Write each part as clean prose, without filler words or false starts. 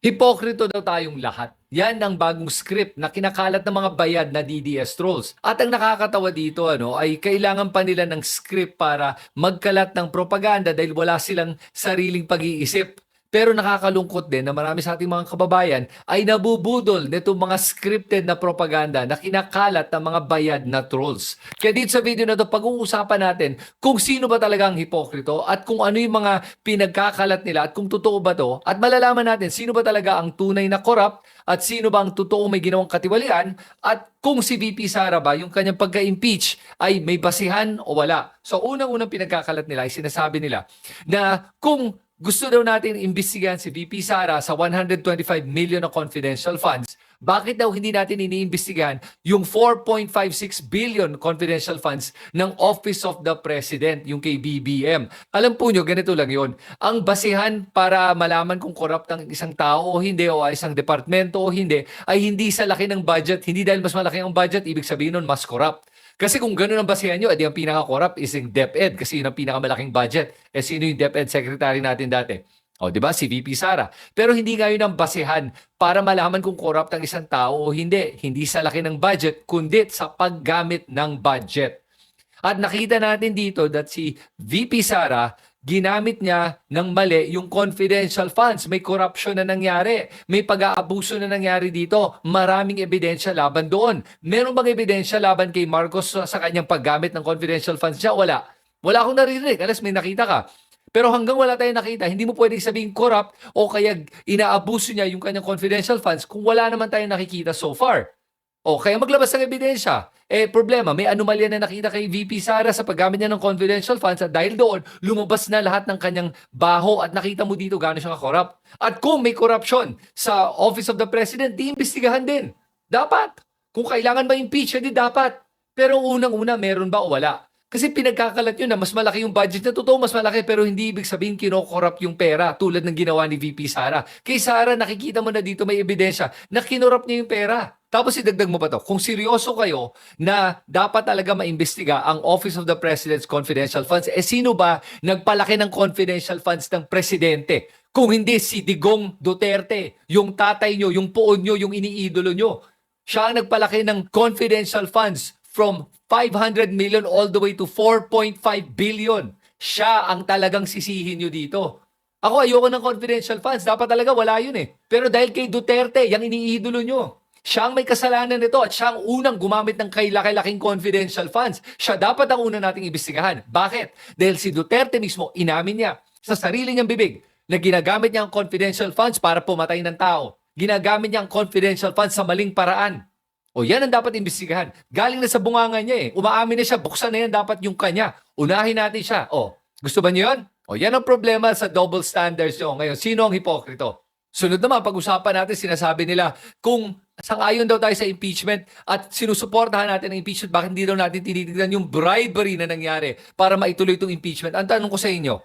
Hipokrito daw tayong lahat. Yan ang bagong script na kinakalat ng mga bayad na DDS trolls. At ang nakakatawa dito ay kailangan pa nila ng script para magkalat ng propaganda dahil wala silang sariling pag-iisip. Pero nakakalungkot din na marami sa ating mga kababayan ay nabubudol nitong mga scripted na propaganda na kinakalat ng mga bayad na trolls. Kaya dito sa video na ito, pag-uusapan natin kung sino ba talaga ang hipokrito at kung ano yung mga pinagkakalat nila at kung totoo ba to. At malalaman natin sino ba talaga ang tunay na corrupt at sino ba ang totoo may ginawang katiwalian at kung si VP Sara ba yung kanyang pagka-impeach ay may basihan o wala. So unang-unang pinagkakalat nila ay sinasabi nila na kung gusto daw natin imbestigahan si VP Sara sa 125 million na confidential funds. Bakit daw hindi natin iniimbestigahan yung 4.56 billion confidential funds ng Office of the President, yung kay BBM? Alam po nyo, ganito lang yon. Ang basihan para malaman kung corrupt ang isang tao o hindi o isang departamento o hindi ay hindi sa laki ng budget. Hindi dahil mas malaki ang budget, ibig sabihin nun mas corrupt. Kasi kung gano'n ang basihan nyo, edi ang pinaka-corrupt is yung DepEd kasi yun ang pinakamalaking budget. Sino yung DepEd secretary natin dati? O, di ba? Si VP Sara. Pero hindi nga yun ang basihan para malaman kung corrupt ang isang tao o hindi. Hindi sa laki ng budget, kundi sa paggamit ng budget. At nakita natin dito that si VP Sara, ginamit niya ng mali yung confidential funds. May corruption na nangyari. May pag-aabuso na nangyari dito. Maraming ebidensya laban doon. Meron bang ebidensya laban kay Marcos sa kanyang paggamit ng confidential funds niya? Wala. Wala akong naririnig unless may nakita ka. Pero hanggang wala tayong nakita, hindi mo pwedeng sabihin corrupt o kaya inaabuso niya yung kanyang confidential funds kung wala naman tayong nakikita so far. O kaya maglabas ng ebidensya. Problema, may anomalya na nakita kay VP Sara sa paggamit niya ng confidential funds at dahil doon, lumabas na lahat ng kanyang baho at nakita mo dito gaano siya ka-corrupt. At kung may corruption sa Office of the President, diimbestigahan din. Dapat. Kung kailangan ba impeach, hindi dapat. Pero unang-una, meron ba o wala? Kasi pinagkakalat yun na mas malaki yung budget na totoo, mas malaki pero hindi ibig sabihin kinokorrupt yung pera tulad ng ginawa ni VP Sara. Kay Sara, nakikita mo na dito may ebidensya na kinorrupt niya yung pera. Tapos idagdag mo pa to, kung seryoso kayo na dapat talaga maimbestiga ang Office of the President's confidential funds, sino ba nagpalaki ng confidential funds ng presidente? Kung hindi si Digong Duterte, yung tatay nyo, yung poon nyo, yung iniidolo nyo. Siya ang nagpalaki ng confidential funds from 500 million all the way to 4.5 billion. Siya ang talagang sisihin nyo dito. Ako ayoko ng confidential funds. Dapat talaga wala yun eh. Pero dahil kay Duterte, yung iniidolo nyo, siya ang may kasalanan nito at siya ang unang gumamit ng laki-laking confidential funds. Siya dapat ang unang nating imbestigahan. Bakit? Dahil si Duterte mismo, inamin niya sa sarili niyang bibig na ginagamit niya ang confidential funds para pumatay ng tao. Ginagamit niya ang confidential funds sa maling paraan. O yan ang dapat imbestigahan. Galing na sa bunganga niya eh. Umaamin na siya, buksan na yan dapat yung kanya. Unahin natin siya. O, gusto ba niyo yan? O yan ang problema sa double standards nyo. Ngayon, sino ang hipokrito? Sunod naman, pag-usapan natin, sinasabi nila kung sang-ayon daw tayo sa impeachment at sinusuportahan natin ang impeachment, bakit hindi daw natin tinitignan yung bribery na nangyari para maituloy itong impeachment? Ang tanong ko sa inyo,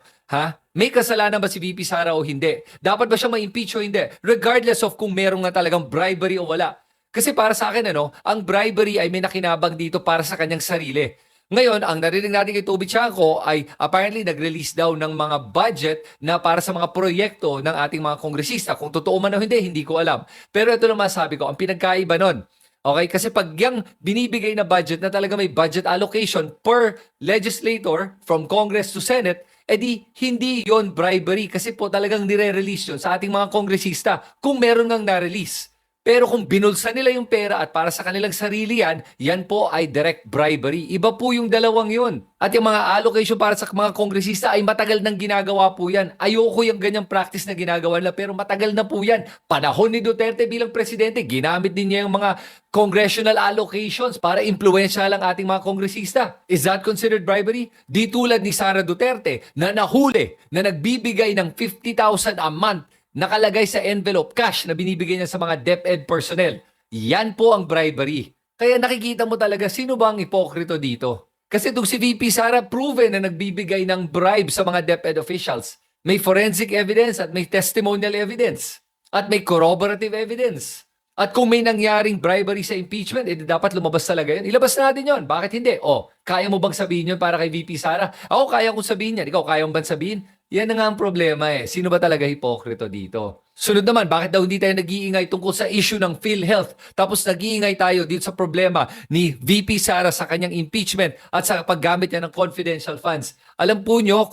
may kasalanan ba si VP Sara o hindi? Dapat ba siya ma-impeach o hindi? Regardless of kung meron nga talagang bribery o wala. Kasi para sa akin, ang bribery ay may nakinabang dito para sa kanyang sarili. Ngayon, ang narinig natin kay Toby Chanco ay apparently nag-release daw ng mga budget na para sa mga proyekto ng ating mga kongresista. Kung totoo man o hindi ko alam. Pero ito naman sabi ko, ang pinagkaiba nun. Okay? Kasi pag yung binibigay na budget na talaga may budget allocation per legislator from Congress to Senate, edi hindi yon bribery kasi po talagang nire-release yun sa ating mga kongresista kung meron ngang na-release. Pero kung binulsa nila yung pera at para sa kanilang sarili yan, yan po ay direct bribery. Iba po yung dalawang yun. At yung mga allocation para sa mga kongresista ay matagal nang ginagawa po yan. Ayoko yung ganyang practice na ginagawa nila pero matagal na po yan. Panahon ni Duterte bilang presidente, ginamit din niya yung mga congressional allocations para impluensya lang ating mga kongresista. Is that considered bribery? Di tulad ni Sara Duterte na nahuli na nagbibigay ng 50,000 a month nakalagay sa envelope, cash na binibigay niya sa mga DepEd personnel. Yan po ang bribery. Kaya nakikita mo talaga sino ba ang hipokrito dito. Kasi itong si VP Sara proven na nagbibigay ng bribe sa mga DepEd officials. May forensic evidence at may testimonial evidence. At may corroborative evidence. At kung may nangyaring bribery sa impeachment, dapat lumabas talaga yun. Ilabas natin yun. Bakit hindi? Kaya mo bang sabihin yun para kay VP Sara? Ako kaya kong sabihin yan. Ikaw kaya mo bang sabihin? Yan na nga ang problema eh. Sino ba talaga hipokrito dito? Sunod naman, bakit daw hindi tayo nag-iingay tungkol sa issue ng PhilHealth? Tapos nag-iingay tayo dito sa problema ni VP Sara sa kanyang impeachment at sa paggamit niya ng confidential funds. Alam po nyo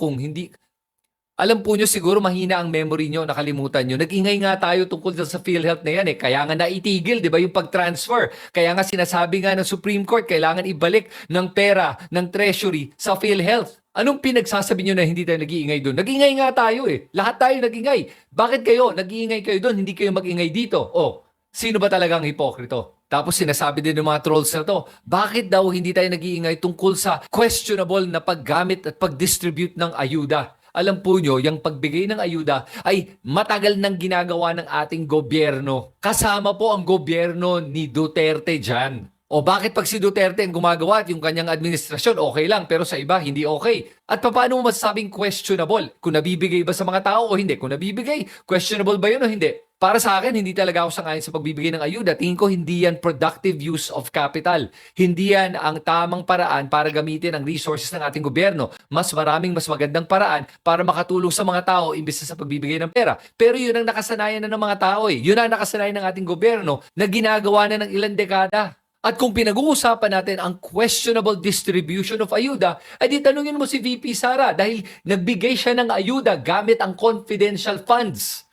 siguro mahina ang memory nyo, nakalimutan nyo. Nag-ingay nga tayo tungkol sa PhilHealth na yan eh. Kaya nga naitigil, di ba, yung pag-transfer. Kaya nga sinasabi nga ng Supreme Court, kailangan ibalik ng pera ng Treasury sa PhilHealth. Anong pinagsasabi nyo na hindi tayo nag-iingay doon? Nag-iingay nga tayo eh. Lahat tayo nag-iingay. Bakit kayo? Nag-iingay kayo doon, hindi kayo mag-ingay dito. Oh, sino ba talagang hipokrito? Tapos sinasabi din ng mga trolls na to, bakit daw hindi tayo nag-iingay tungkol sa questionable na paggamit at pag-distribute ng ayuda? Alam po nyo, yung pagbigay ng ayuda ay matagal nang ginagawa ng ating gobyerno. Kasama po ang gobyerno ni Duterte dyan. O bakit pag si Duterte ang gumagawa at yung kanyang administrasyon, okay lang, pero sa iba, hindi okay? At paano mo masasabing questionable? Kung nabibigay ba sa mga tao o hindi? Kung nabibigay, questionable ba yun o hindi? Para sa akin, hindi talaga ako sangayon sa pagbibigay ng ayuda. Tingin ko hindi yan productive use of capital. Hindi yan ang tamang paraan para gamitin ang resources ng ating gobyerno. Mas magandang paraan para makatulong sa mga tao imbes sa pagbibigay ng pera. Pero yun ang nakasanayan na ng mga tao eh. Yun ang nakasanayan ng ating gobyerno na ginagawa na ng ilang dekada. At kung pinag-uusapan natin ang questionable distribution of ayuda, ay di tanungin mo si VP Sara dahil nagbigay siya ng ayuda gamit ang confidential funds.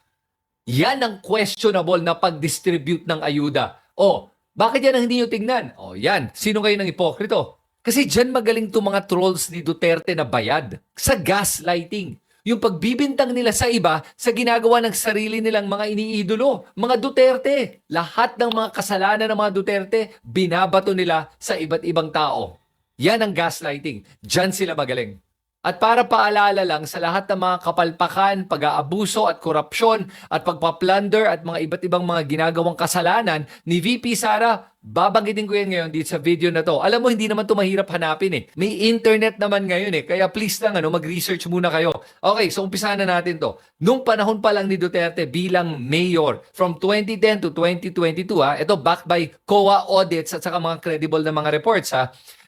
Yan ang questionable na pag-distribute ng ayuda. O, bakit yan ang hindi nyo tingnan? O, yan. Sino kayo ng hipokrito? Kasi dyan magaling itong mga trolls ni Duterte na bayad. Sa gaslighting. Yung pagbibintang nila sa iba sa ginagawa ng sarili nilang mga iniidolo. Mga Duterte. Lahat ng mga kasalanan ng mga Duterte, binabato nila sa iba't ibang tao. Yan ang gaslighting. Diyan sila magaling. At para paalala lang sa lahat ng mga kapalpakan, pag-aabuso at korupsyon at pagpa-plunder at mga iba't ibang mga ginagawang kasalanan ni VP Sara, babanggitin ko yan ngayon dito sa video na to. Alam mo, hindi naman to mahirap hanapin eh. May internet naman ngayon eh. Kaya please lang mag-research muna kayo. Okay, so umpisahan na natin to. Nung panahon pa lang ni Duterte bilang mayor from 2010 to 2022 ito backed by COA audits at saka mga credible na mga reports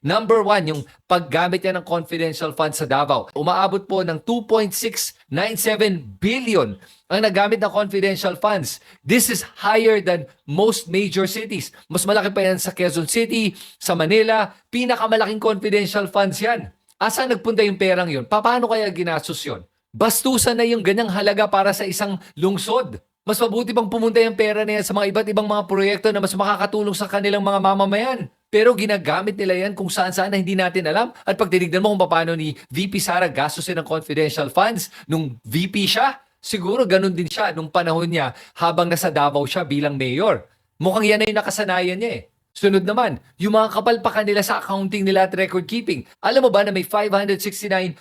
Number 1, yung paggamit niya ng confidential funds sa Davao. Umaabot po ng 2.697 billion ang nagamit ng confidential funds. This is higher than most major cities. Mas malaki pa yan sa Quezon City, sa Manila. Pinakamalaking confidential funds yan. Asa nagpunta yung perang yun? Paano kaya ginastos yun? Bastusan na yung ganyang halaga para sa isang lungsod. Mas mabuti bang pumunta yung pera na yan sa mga iba't ibang mga proyekto na mas makakatulong sa kanilang mga mamamayan. Pero ginagamit nila yan kung saan-saan na hindi natin alam. At pag tinignan mo kung paano ni VP Sara gastusin ng confidential funds nung VP siya, siguro ganun din siya nung panahon niya habang nasa Davao siya bilang mayor. Mukhang yan na yung nakasanayan niya eh. Sunod naman, yung mga kapalpakan nila sa accounting nila at record keeping. Alam mo ba na may 569.86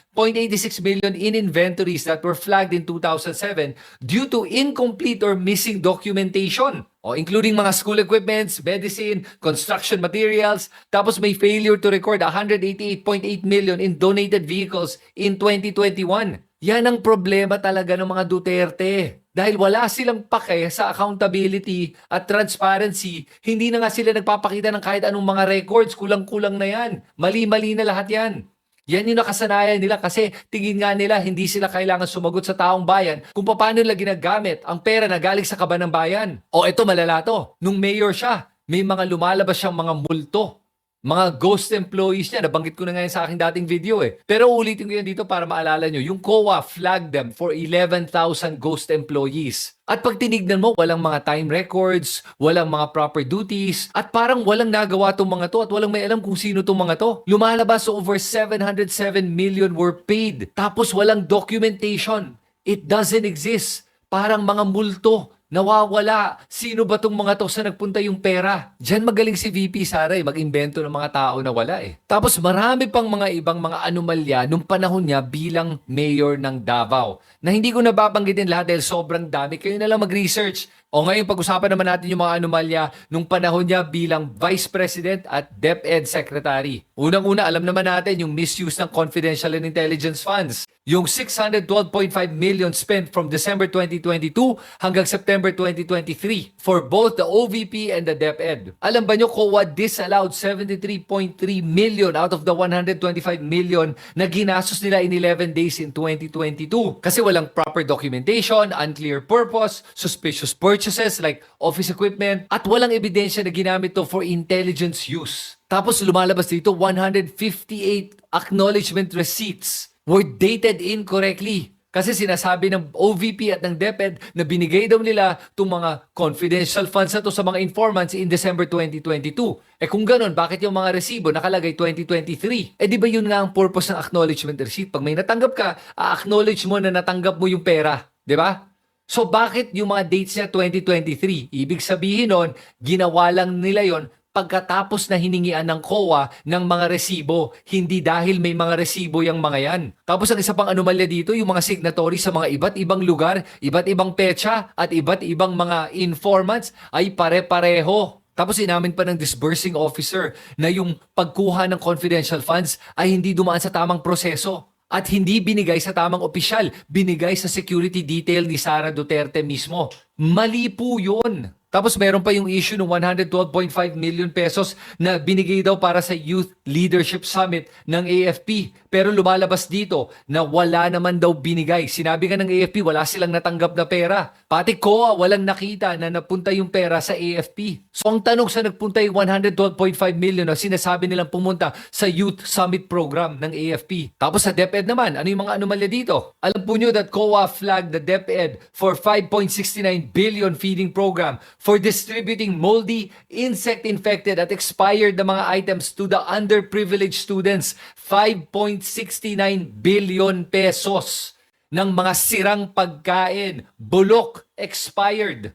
million in inventories that were flagged in 2007 due to incomplete or missing documentation? Including mga school equipments, medicine, construction materials. Tapos may failure to record 188.8 million in donated vehicles in 2021. Yan ang problema talaga ng mga Duterte. Dahil wala silang pake sa accountability at transparency, hindi na nga sila nagpapakita ng kahit anong mga records, kulang-kulang na yan. Mali-mali na lahat yan. Yan yung nakasanayan nila kasi tingin nga nila hindi sila kailangan sumagot sa taong bayan kung paano nila ginagamit ang pera na galing sa kaban ng bayan. Ito malala to. Nung mayor siya, may mga lumalabas siyang mga multo. Mga ghost employees niya, nabanggit ko na ngayon sa aking dating video eh. Pero ulitin ko yan dito para maalala nyo, yung COA flagged them for 11,000 ghost employees. At pag tinignan mo, walang mga time records, walang mga proper duties, at parang walang nagawa tong mga to at walang may alam kung sino tong mga to. Lumalabas over 707 million were paid. Tapos walang documentation. It doesn't exist. Parang mga multo. Nawawala. Sino ba tong mga to sa nagpunta yung pera? Diyan magaling si VP Sara mag-imbento ng mga tao na wala eh. Tapos marami pang mga ibang mga anomalya nung panahon niya bilang mayor ng Davao. Na hindi ko nababanggitin lahat dahil sobrang dami. Kayo na lang mag-research. O ngayon, pag-usapan naman natin yung mga anomalya nung panahon niya bilang Vice President at DepEd Secretary. Unang-una, alam naman natin yung misuse ng confidential and intelligence funds. Yung 612.5 million spent from December 2022 hanggang September 2023 for both the OVP and the DepEd. Alam ba nyo, COA disallowed 73.3 million out of the 125 million na ginastos nila in 11 days in 2022. Kasi walang proper documentation, unclear purpose, suspicious purchases like office equipment, at walang ebidensya na ginamit to for intelligence use. Tapos lumalabas dito, 158 acknowledgement receipts were dated incorrectly. Kasi sinasabi ng OVP at ng DepEd na binigay daw nila itong mga confidential funds na to sa mga informants in December 2022. Kung ganun, bakit yung mga resibo nakalagay 2023? Di ba yun nga ang purpose ng acknowledgement receipt? Pag may natanggap ka, a-acknowledge mo na natanggap mo yung pera. Di ba? So bakit yung mga dates niya 2023? Ibig sabihin nun, ginawa lang nila yon pagkatapos na hiningian ng COA ng mga resibo, hindi dahil may mga resibo yung mga yan. Tapos ang isa pang anomalya dito, yung mga signatory sa mga iba't ibang lugar, iba't ibang petsa, at iba't ibang mga informants ay pare-pareho. Tapos inamin pa ng disbursing officer na yung pagkuha ng confidential funds ay hindi dumaan sa tamang proseso at hindi binigay sa tamang opisyal, binigay sa security detail ni Sara Duterte mismo. Mali po yun. Tapos meron pa yung issue ng 112.5 million pesos na binigay daw para sa Youth Leadership Summit ng AFP. Pero lumalabas dito na wala naman daw binigay. Sinabi nga ng AFP, wala silang natanggap na pera. Pati COA, walang nakita na napunta yung pera sa AFP. So ang tanong sa nagpunta yung 112.5 million na sinasabi nilang pumunta sa Youth Summit Program ng AFP. Tapos sa DepEd naman, ano yung mga anomalya dito? Alam po nyo that COA flagged the DepEd for 5.69 billion feeding program for distributing moldy, insect-infected at expired na mga items to the underprivileged students. 5.69 billion pesos ng mga sirang pagkain, bulok, expired.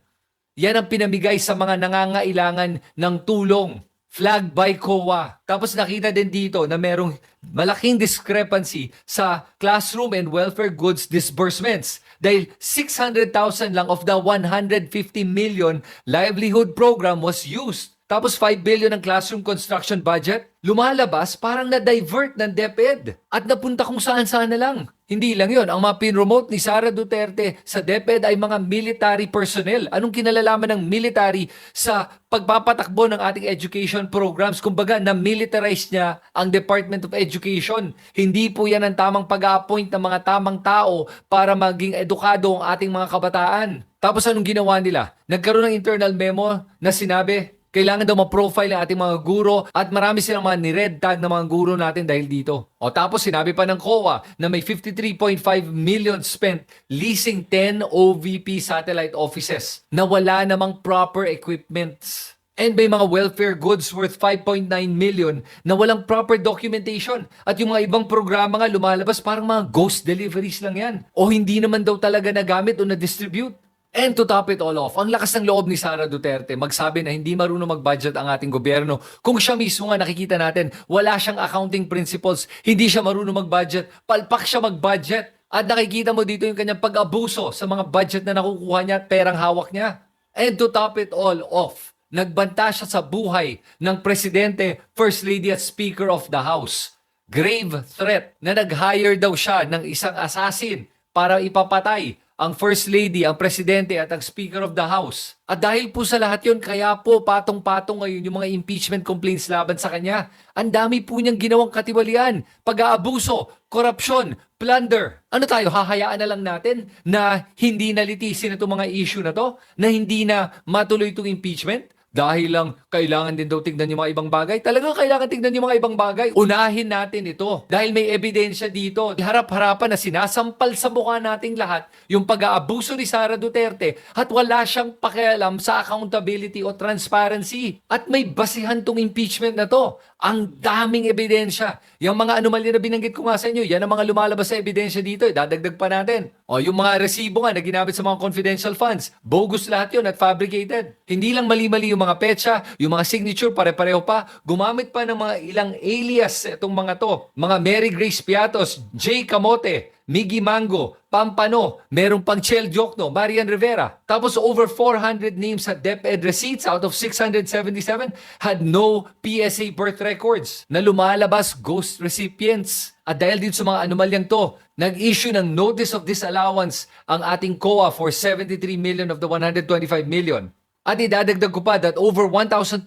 Yan ang pinamigay sa mga nangangailangan ng tulong. Flagged by COA. Tapos nakita din dito na merong malaking discrepancy sa classroom and welfare goods disbursements. Dahil 600,000 lang of the 150 million livelihood program was used. Tapos 5 billion ang classroom construction budget. Lumalabas parang na-divert ng DepEd at napunta kung saan-saan na lang. Hindi lang yon, ang mga pinromote ni Sara Duterte sa DepEd ay mga military personnel. Anong kinalalaman ng military sa pagpapatakbo ng ating education programs? Kumbaga, na-militarize niya ang Department of Education. Hindi po yan ang tamang pag-a-appoint ng mga tamang tao para maging edukado ang ating mga kabataan. Tapos anong ginawa nila? Nagkaroon ng internal memo na sinabi, kailangan daw ma-profile ang ating mga guro at marami silang mga ni-red tag na mga guro natin dahil dito. O tapos sinabi pa ng COA na may 53.5 million spent leasing 10 OVP satellite offices na wala namang proper equipments. And may mga welfare goods worth 5.9 million na walang proper documentation. At yung mga ibang programa nga lumalabas parang mga ghost deliveries lang yan. O hindi naman daw talaga nagamit o na-distribute. And to top it all off, ang lakas ng loob ni Sara Duterte magsabi na hindi marunong mag-budget ang ating gobyerno. Kung siya mismo nga nakikita natin, wala siyang accounting principles, hindi siya marunong mag-budget, palpak siya mag-budget. At nakikita mo dito yung kanyang pag-abuso sa mga budget na nakukuha niya at perang hawak niya. And to top it all off, nagbanta siya sa buhay ng Presidente, First Lady at Speaker of the House. Grave threat na nag-hire daw siya ng isang assassin para ipapatay ang First Lady, ang Presidente at ang Speaker of the House. At dahil po sa lahat yun, kaya po patong-patong ngayon yung mga impeachment complaints laban sa kanya. Ang dami po niyang ginawang katiwalian, pag-aabuso, korupsyon, plunder. Ano tayo, hahayaan na lang natin na hindi nalitisin itong mga issue na to? Na hindi na matuloy itong impeachment? Dahil lang kailangan din daw tignan yung mga ibang bagay. Talagang kailangan tignan yung mga ibang bagay. Unahin natin ito. Dahil may ebidensya dito. Harap-harapan na sinasampal sa mukha nating lahat yung pag-aabuso ni Sara Duterte at wala siyang pakialam sa accountability o transparency. At may basihan tong impeachment na to. Ang daming ebidensya. Yung mga anomalya na binanggit ko nga sa inyo, yan ang mga lumalabas sa ebidensya dito. Dadagdag pa natin. O yung mga resibo nga na ginamit sa mga confidential funds. Bogus lahat yun at fabricated. Hindi lang mali-mali yung mga petsa, yung mga signature, pare-pareho pa. Gumamit pa ng mga ilang alias itong mga to. Mga Mary Grace Piatos, J. Camote, Miggy Mango, Pampano, merong pang Chel Jokno, Marian Rivera. Tapos over 400 names sa DepEd receipts out of 677 had no PSA birth records na lumalabas ghost recipients. At dahil dito sa mga anomalyang to, nag-issue ng notice of disallowance ang ating COA for 73 million of the 125 million. At idadagdag ko pa that over 1,200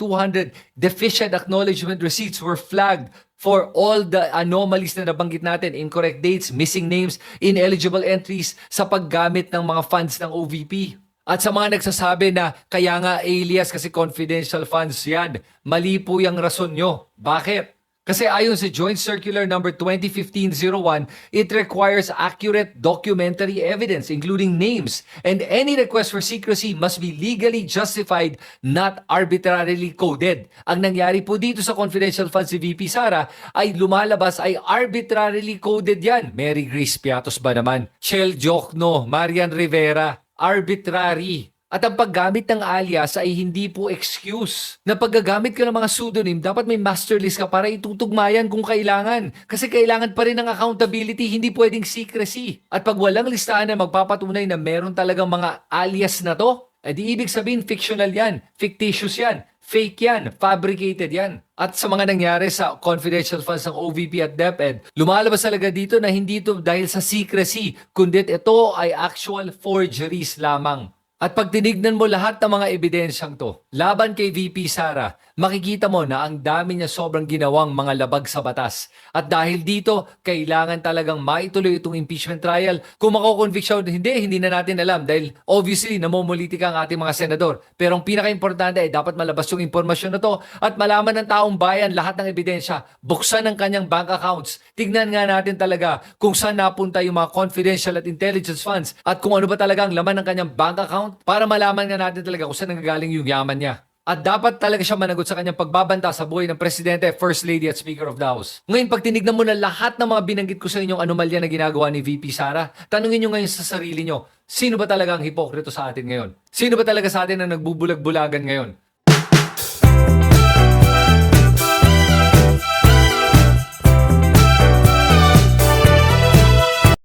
deficient acknowledgement receipts were flagged for all the anomalies na nabanggit natin, incorrect dates, missing names, ineligible entries sa paggamit ng mga funds ng OVP. At sa mga nagsasabi na kaya nga alias kasi confidential funds yan, mali po yung rason nyo. Bakit? Kasi ayon sa Joint Circular number 2015-01, it requires accurate documentary evidence including names, and any request for secrecy must be legally justified, not arbitrarily coded. Ang nangyari po dito sa confidential funds si VP Sara ay lumalabas ay arbitrarily coded yan. Mary Grace Piatos ba naman? Chel Jokno, Marian Rivera, arbitrary. At ang paggamit ng alias ay hindi po excuse. Na paggagamit ka ng mga pseudonym, dapat may master list ka para itutugmayan kung kailangan. Kasi kailangan pa rin ng accountability, hindi pwedeng secrecy. At pag walang listahan na magpapatunay na meron talagang mga alias na to, di ibig sabihin fictional yan, fictitious yan, fake yan, fabricated yan. At sa mga nangyari sa confidential funds ng OVP at DepEd, lumalabas talaga dito na hindi ito dahil sa secrecy, kundi ito ay actual forgeries lamang. At pag tinignan mo lahat ng mga ebidensyang to, laban kay VP Sara, makikita mo na ang dami niya sobrang ginawang mga labag sa batas. At dahil dito, kailangan talagang maituloy itong impeachment trial. Kung mako-convict siya, hindi na natin alam dahil obviously namumulitika ang ating mga senador. Pero ang pinaka-importante ay dapat malabas yung impormasyon na to at malaman ng taong bayan lahat ng ebidensya. Buksan ang kanyang bank accounts. Tignan nga natin talaga kung saan napunta yung mga confidential at intelligence funds at kung ano ba talaga ang laman ng kanyang bank account para malaman nga natin talaga kung saan nanggagaling yung yaman niya. At dapat talaga siya managot sa kanyang pagbabanta sa buhay ng Presidente, First Lady at Speaker of the House. Ngayon, pag tinignan mo na lahat ng mga binanggit ko sa inyong anomalya na ginagawa ni VP Sara, tanungin nyo ngayon sa sarili nyo, sino ba talaga ang hipokrito sa atin ngayon? Sino ba talaga sa atin ang nagbubulag-bulagan ngayon?